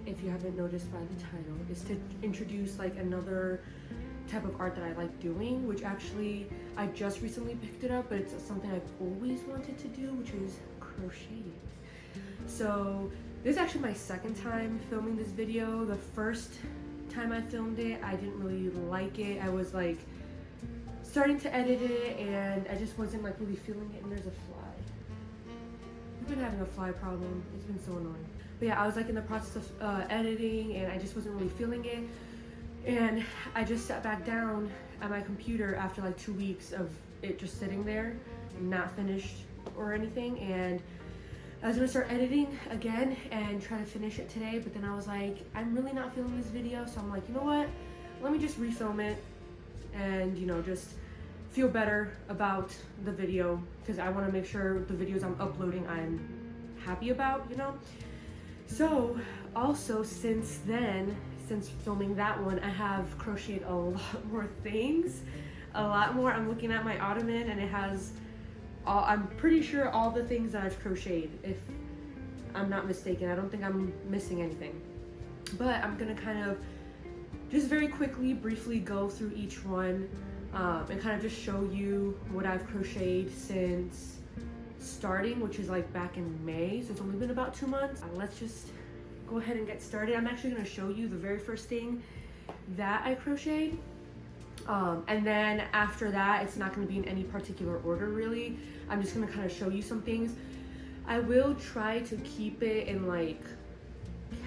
if you haven't noticed by the title, is to introduce like another type of art that I like doing, which actually I just recently picked it up, but it's something I've always wanted to do, which is crocheting. So this is actually my second time filming this video. The first time I filmed it, I didn't really like it. I was like starting to edit it and I just wasn't like really feeling it, and there's a fly. We've been having a fly problem. It's been so annoying. But yeah, I was like in the process of editing and I just wasn't really feeling it. And I just sat back down at my computer after like 2 weeks of it just sitting there, not finished or anything. And I was gonna start editing again and try to finish it today, but then I was like, I'm really not feeling this video. So I'm like, you know what? Let me just refilm it and, you know, just feel better about the video, because I wanna make sure the videos I'm uploading I'm happy about, you know? So also since then, since filming that one, I have crocheted a lot more things, a lot more. I'm looking at my ottoman and it has all, I'm pretty sure all the things that I've crocheted, if I'm not mistaken. I don't think I'm missing anything. But I'm gonna kind of just very quickly, briefly go through each one and kind of just show you what I've crocheted since starting, which is like back in May. So it's only been about 2 months. Let's just go ahead and get started. I'm actually going to show you the very first thing that I crocheted, and then after that it's not going to be in any particular order really. I'm just going to kind of show you some things. I will try to keep it in like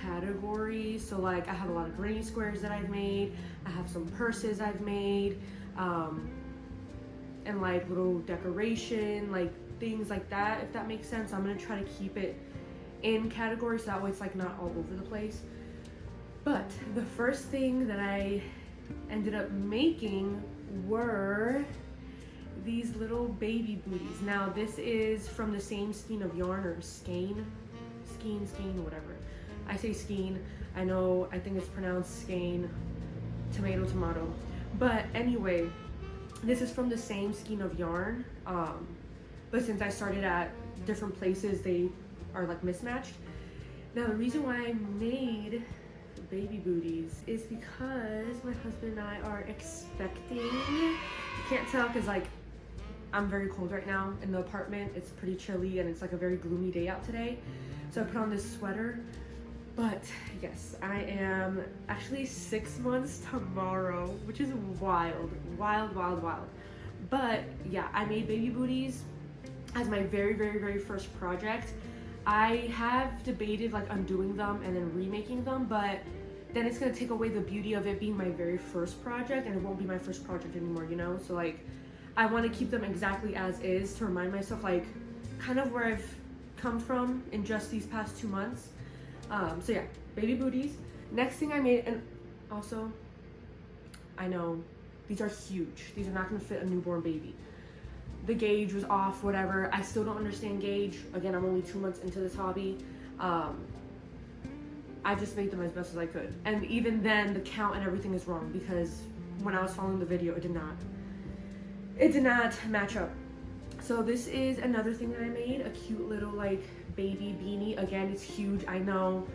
categories. So like I have a lot of granny squares that I've made, I have some purses I've made, and like little decoration, like things like that, if that makes sense. I'm going to try to keep it in categories so that way it's like not all over the place. But the first thing that I ended up making were these little baby booties. Now this is from the same skein of yarn, or skein, whatever. I say skein. I know, I think it's pronounced skein, tomato. But anyway, this is from the same skein of yarn. But since I started at different places, they are like mismatched. Now the reason why I made baby booties is because my husband and I are expecting, you can't tell because like I'm very cold right now in the apartment. It's pretty chilly and it's like a very gloomy day out today. So I put on this sweater. But yes, I am actually 6 months tomorrow, which is wild. But yeah, I made baby booties as my very first project. I have debated like undoing them and then remaking them, but then it's gonna take away the beauty of it being my very first project, and it won't be my first project anymore, you know? So like, I wanna keep them exactly as is to remind myself like kind of where I've come from in just these past 2 months. So yeah, baby booties. Next thing I made, and also, I know these are huge. These are not gonna fit a newborn baby. The gauge was off, whatever. I still don't understand gauge. Again, I'm only 2 months into this hobby. I just made them as best as I could. And even then, the count and everything is wrong because when I was following the video, it did not match up. So this is another thing that I made, a cute little like baby beanie. Again, it's huge, I know.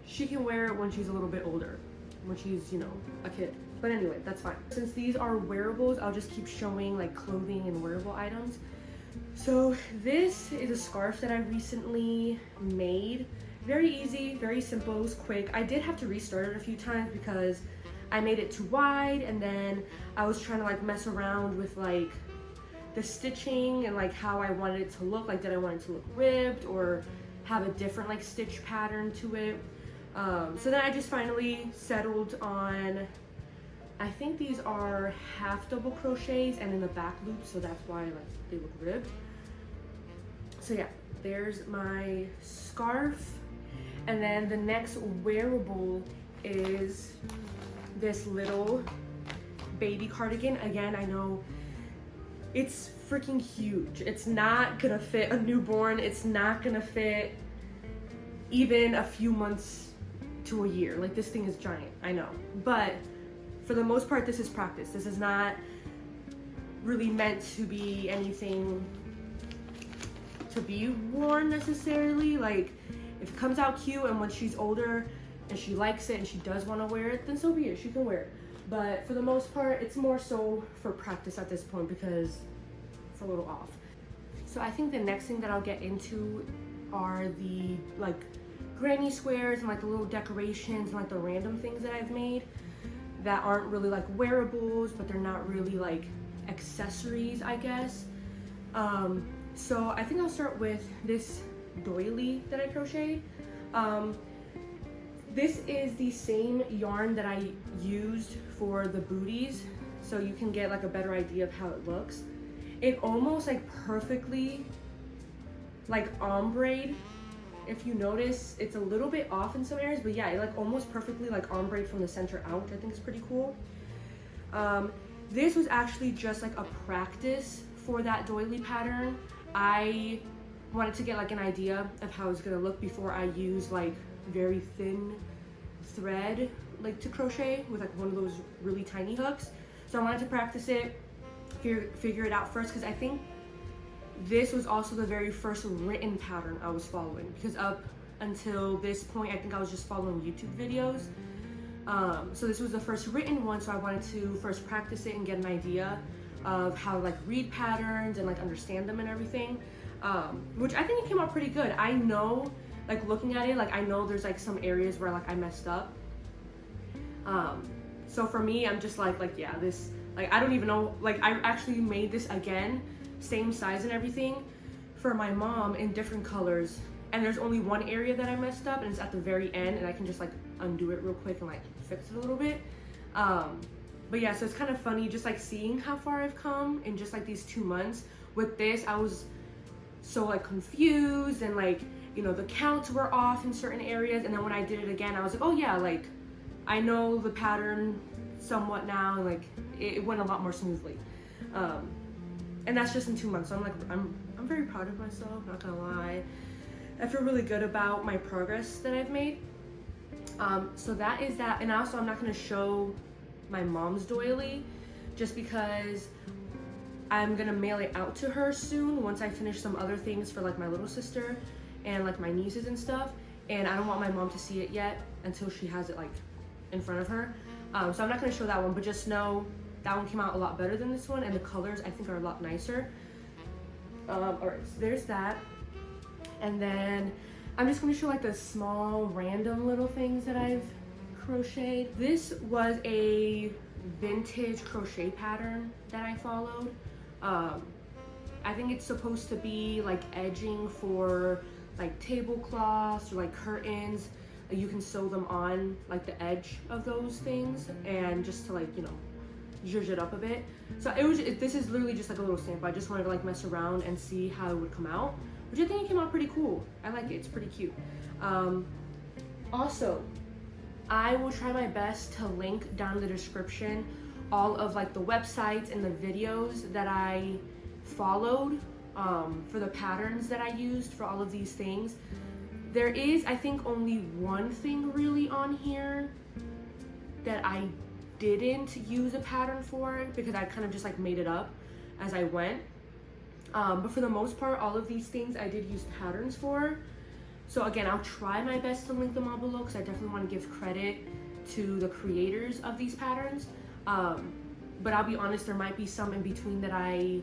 She can wear it when she's a little bit older, when she's, you know, a kid. But anyway, that's fine. Since these are wearables, I'll just keep showing like clothing and wearable items. So this is a scarf that I recently made. Very easy, very simple, it was quick. I did have to restart it a few times because I made it too wide, and then I was trying to like mess around with like the stitching and like how I wanted it to look. Like, did I want it to look ribbed or have a different like stitch pattern to it? So then I just finally settled on, I think these are half double crochets and in the back loop, so that's why like they look ribbed. So yeah, there's my scarf. And then the next wearable is this little baby cardigan. Again, I know it's freaking huge. It's not gonna fit a newborn. It's not gonna fit even a few months to a year. Like, this thing is giant, I know. But for the most part, this is practice. This is not really meant to be anything to be worn necessarily. Like, If it comes out cute and when she's older and she likes it and she does want to wear it, then so be it, she can wear it. But for the most part, it's more so for practice at this point because it's a little off. So I think the next thing that I'll get into are the like granny squares and like the little decorations and like the random things that I've made that aren't really like wearables, but they're not really like accessories, I guess. So I think I'll start with this doily that I crocheted. This is the same yarn that I used for the booties, so you can get like a better idea of how it looks. It almost like perfectly like ombre. If you notice, it's a little bit off in some areas, but yeah, it like almost perfectly like ombre from the center out, which I think is pretty cool. This was actually just like a practice for that doily pattern. I wanted to get like an idea of how it's gonna look before I use like very thin thread like to crochet with like one of those really tiny hooks. So I wanted to practice it, figure it out first, because I think this was also the very first written pattern I was following, because up until this point I think I was just following YouTube videos. So this was the first written one, so I wanted to first practice it and get an idea of how to like read patterns and like understand them and everything, which I think it came out pretty good. I know, like looking at it, like I know there's like some areas where like I messed up. So for me, I'm just like yeah, this, like I don't even know, like I actually made this again, same size and everything, for my mom in different colors, and there's only one area that I messed up and it's at the very end, and I can just like undo it real quick and like fix it a little bit. But yeah, so it's kind of funny just like seeing how far I've come in just like these 2 months. With this, I was so like confused and like, you know, the counts were off in certain areas, and then when I did it again, I was like, oh yeah, like I know the pattern somewhat now, and like it went a lot more smoothly. And that's just in 2 months, so I'm like, I'm very proud of myself, not gonna lie. I feel really good about my progress that I've made. So that is that, and also I'm not gonna show my mom's doily just because I'm gonna mail it out to her soon once I finish some other things for like my little sister and like my nieces and stuff, and I don't want my mom to see it yet until she has it like in front of her. So I'm not gonna show that one, but just know that one came out a lot better than this one, and the colors I think are a lot nicer. All right, so there's that. And then I'm just gonna show like the small random little things that I've crocheted. This was a vintage crochet pattern that I followed. I think it's supposed to be like edging for like tablecloths or like curtains. You can sew them on like the edge of those things, and just to like, you know, zhuzh it up a bit. So this is literally just like a little sample. I just wanted to like mess around and see how it would come out, which I think it came out pretty cool. I like it, it's pretty cute. Also, I will try my best to link down in the description all of like the websites and the videos that I followed for the patterns that I used for all of these things. There is, I think, only one thing really on here that I didn't use a pattern for, because I kind of just like made it up as I went. But for the most part, all of these things I did use patterns for. So again, I'll try my best to link them all below, because I definitely want to give credit to the creators of these patterns. But I'll be honest, there might be some in between that I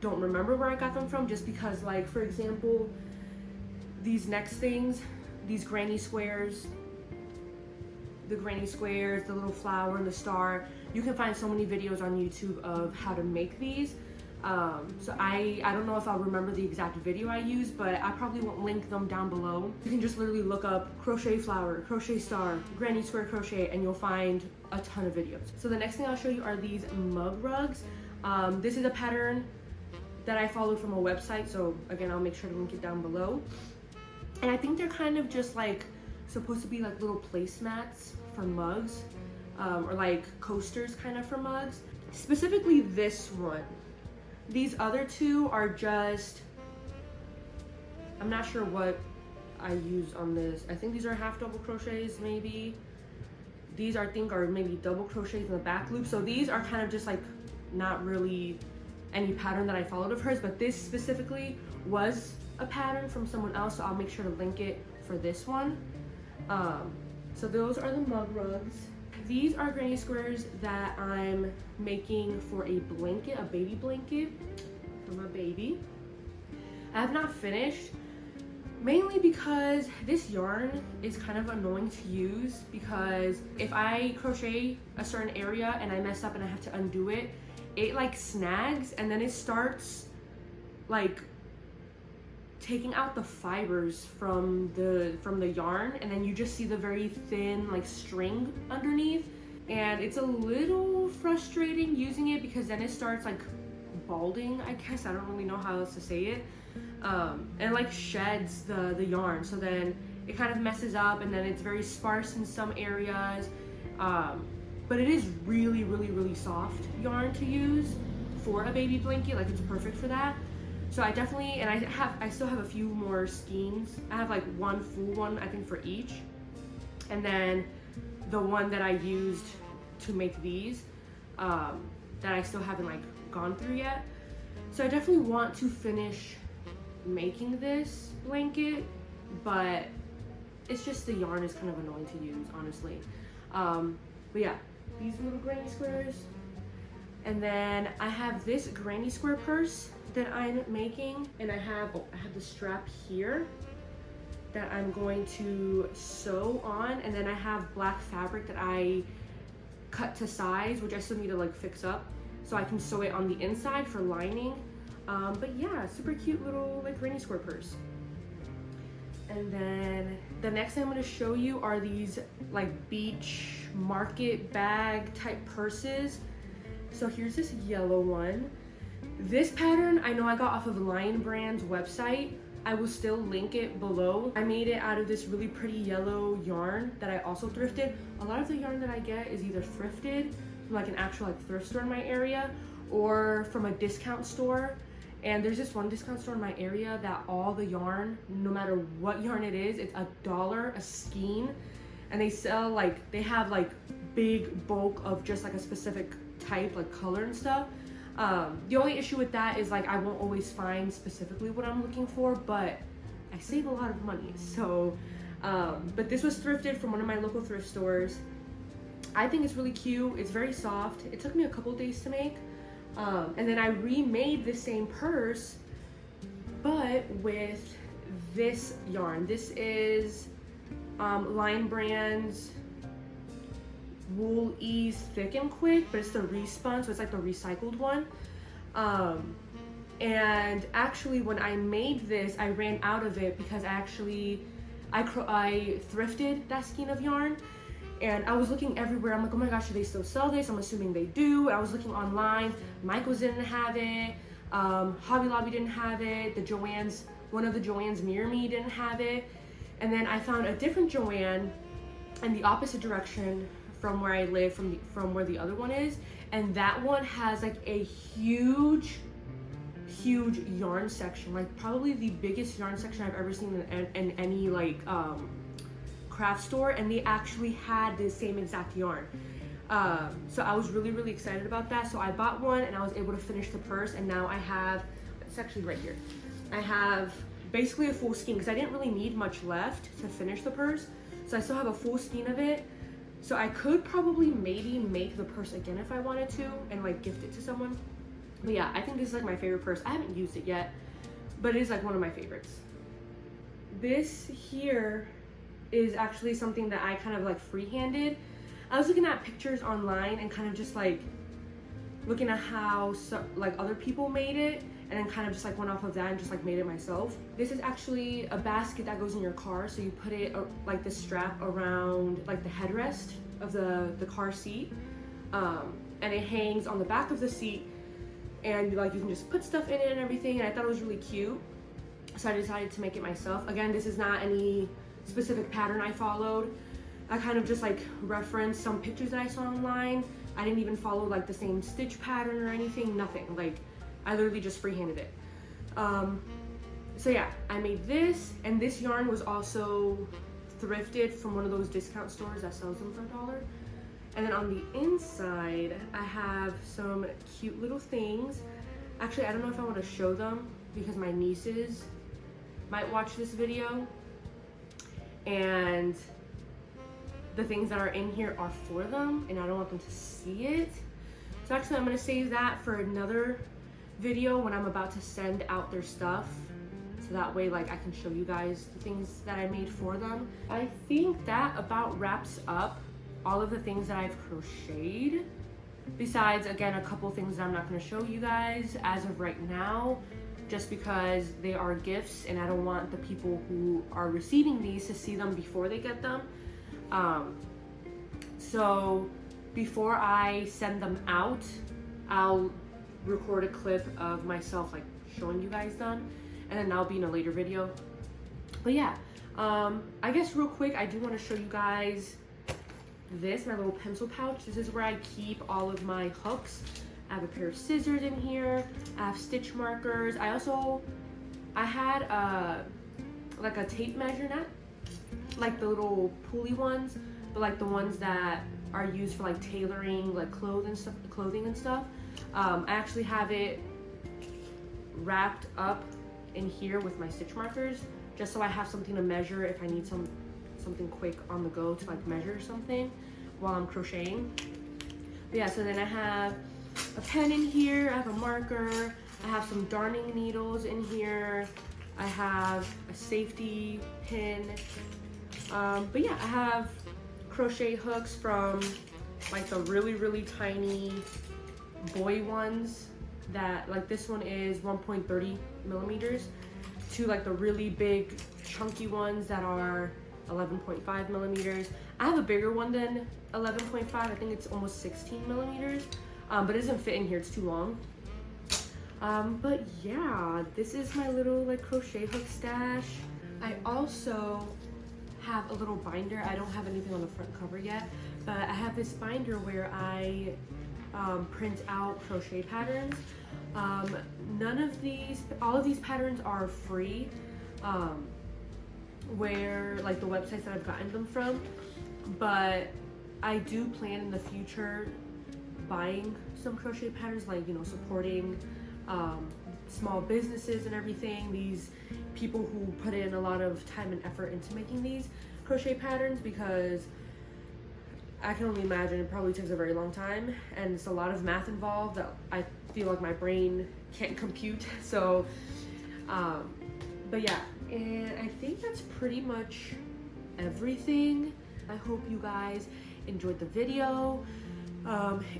don't remember where I got them from, just because, like, for example, these next things, these granny squares, the little flower and the star, you can find so many videos on YouTube of how to make these. So I don't know if I'll remember the exact video I used, but I probably won't link them down below. You can just literally look up crochet flower, crochet star, granny square crochet, and you'll find a ton of videos. So the next thing I'll show you are these mug rugs. This is a pattern that I followed from a website, so again, I'll make sure to link it down below. And I think they're kind of just like supposed to be like little placemats for mugs, or like coasters kind of for mugs. Specifically this one. These other two are just, I'm not sure what I used on this. I think these are half double crochets maybe. These I think are maybe double crochets in the back loop. So these are kind of just like not really any pattern that I followed of hers, but this specifically was a pattern from someone else, so I'll make sure to link it for this one. So those are the mug rugs. These are granny squares that I'm making for a blanket, a baby blanket for my baby. I have not finished, mainly because this yarn is kind of annoying to use, because if I crochet a certain area and I mess up and I have to undo it, it like snags and then it starts like taking out the fibers from the yarn, and then you just see the very thin like string underneath, and it's a little frustrating using it because then it starts like balding, I guess. I don't really know how else to say it. And it like sheds the yarn, so then it kind of messes up, and then it's very sparse in some areas. But it is really, really, really soft yarn to use for a baby blanket. Like, it's perfect for that. So I definitely, and I still have a few more skeins. I have like one full one, I think, for each. And then the one that I used to make these, that I still haven't like gone through yet. So I definitely want to finish making this blanket, but it's just the yarn is kind of annoying to use, honestly. But yeah, these little granny squares. And then I have this granny square purse that I'm making, and I have the strap here that I'm going to sew on, and then I have black fabric that I cut to size, which I still need to like fix up so I can sew it on the inside for lining. But yeah, super cute little like granny square purse. And then the next thing I'm going to show you are these like beach market bag type purses. So here's this yellow one. This pattern I know I got off of Lion Brand's website. I will still link it below. I made it out of this really pretty yellow yarn that I also thrifted. A lot of the yarn that I get is either thrifted from like an actual like thrift store in my area, or from a discount store. And there's this one discount store in my area that all the yarn, no matter what yarn it is, it's $1 a skein. And they sell like, they have like big bulk of just like a specific type, like color and stuff. The only issue with that is like I won't always find specifically what I'm looking for, but I save a lot of money. So, but this was thrifted from one of my local thrift stores. I think it's really cute. It's very soft. It took me a couple days to make. And then I remade the same purse, but with this yarn. This is Lion Brand's Wool Ease Thick and Quick, but it's the respun, so it's like the recycled one. And actually when I made this, I ran out of it because I thrifted that skein of yarn, and I was looking everywhere. I'm like, oh my gosh, do they still sell this? I'm assuming they do. I was looking online. Michael's didn't have it. Hobby Lobby didn't have it. One of the Joann's near me didn't have it. And then I found a different Joann in the opposite direction from where I live, from where the other one is, and that one has like a huge yarn section, like probably the biggest yarn section I've ever seen in any like craft store, and they actually had the same exact yarn. So I was really excited about that. So I bought one and I was able to finish the purse, and now I have, it's actually right here, I have basically a full skein because I didn't really need much left to finish the purse, so I still have a full skein of it. So I could probably maybe make the purse again if I wanted to and like gift it to someone. But yeah, I think this is like my favorite purse. I haven't used it yet, but it is like one of my favorites. This here is actually something that I kind of like freehanded. I was looking at pictures online and kind of just like looking at how like other people made it, and then kind of just like went off of that and just like made it myself. This is actually a basket that goes in your car, so you put it like the strap around like the headrest of the car seat, and it hangs on the back of the seat, and like you can just put stuff in it and everything, and I thought it was really cute, so I decided to make it myself. Again, this is not any specific pattern I followed. I kind of just like referenced some pictures that I saw online. I didn't even follow like the same stitch pattern or anything, nothing. Like, I literally just freehanded it. So yeah, I made this, and this yarn was also thrifted from one of those discount stores that sells them for $1. And then on the inside, I have some cute little things. Actually, I don't know if I want to show them because my nieces might watch this video. and the things that are in here are for them, and I don't want them to see it. So actually I'm gonna save that for another video when I'm about to send out their stuff. So that way, like, I can show you guys the things that I made for them. I think that about wraps up all of the things that I've crocheted. Besides, again, a couple things that I'm not gonna show you guys as of right now, just because they are gifts and I don't want the people who are receiving these to see them before they get them. So before I send them out, I'll record a clip of myself like showing you guys them, and then that'll be in a later video. But yeah, I guess real quick, I do want to show you guys this, my little pencil pouch. This is where I keep all of my hooks. I have a pair of scissors in here. I have stitch markers. I had like a tape measure net, like the little pulley ones, but like the ones that are used for like tailoring, like clothing and stuff. I actually have it wrapped up in here with my stitch markers, just so I have something to measure if I need something quick on the go to like measure something while I'm crocheting. But yeah, so then I have a pen in here, I have a marker, I have some darning needles in here, I have a safety pin. But yeah, I have crochet hooks from like the really tiny boy ones, that like this one is 1.30 millimeters, to like the really big chunky ones that are 11.5 millimeters. I have a bigger one than 11.5. I think it's almost 16 millimeters, but it doesn't fit in here, it's too long. But yeah, this is my little like crochet hook stash. I also have a little binder. I don't have anything on the front cover yet, but I have this binder where I print out crochet patterns. All of these patterns are free, where like the websites that I've gotten them from, but I do plan in the future buying some crochet patterns, like, you know, supporting small businesses and everything, these people who put in a lot of time and effort into making these crochet patterns, because I can only imagine it probably takes a very long time and it's a lot of math involved that I feel like my brain can't compute. So but yeah, and I think that's pretty much everything. I hope you guys enjoyed the video.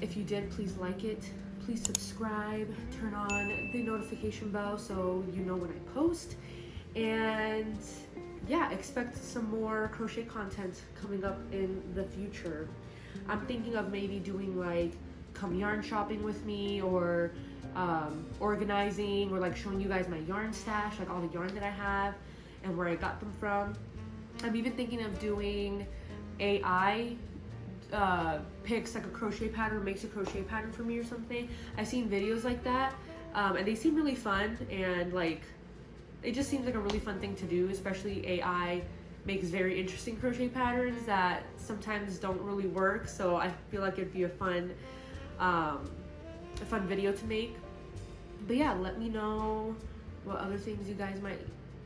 If you did, please like it, please subscribe, turn on the notification bell so you know when I post, and yeah, expect some more crochet content coming up in the future. I'm thinking of maybe doing like come yarn shopping with me, or organizing, or like showing you guys my yarn stash, like all the yarn that I have and where I got them from. I'm even thinking of doing AI picks like a crochet pattern, makes a crochet pattern for me or something. I've seen videos like that, and they seem really fun, and like it just seems like a really fun thing to do, especially AI makes very interesting crochet patterns that sometimes don't really work, so I feel like it'd be a fun video to make. But yeah, let me know what other things you guys might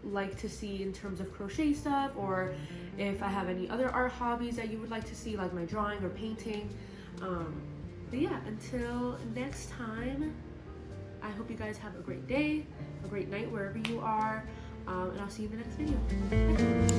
like to see in terms of crochet stuff, or if I have any other art hobbies that you would like to see, like my drawing or painting. But yeah, until next time, I hope you guys have a great day, a great night wherever you are, and I'll see you in the next video. Bye.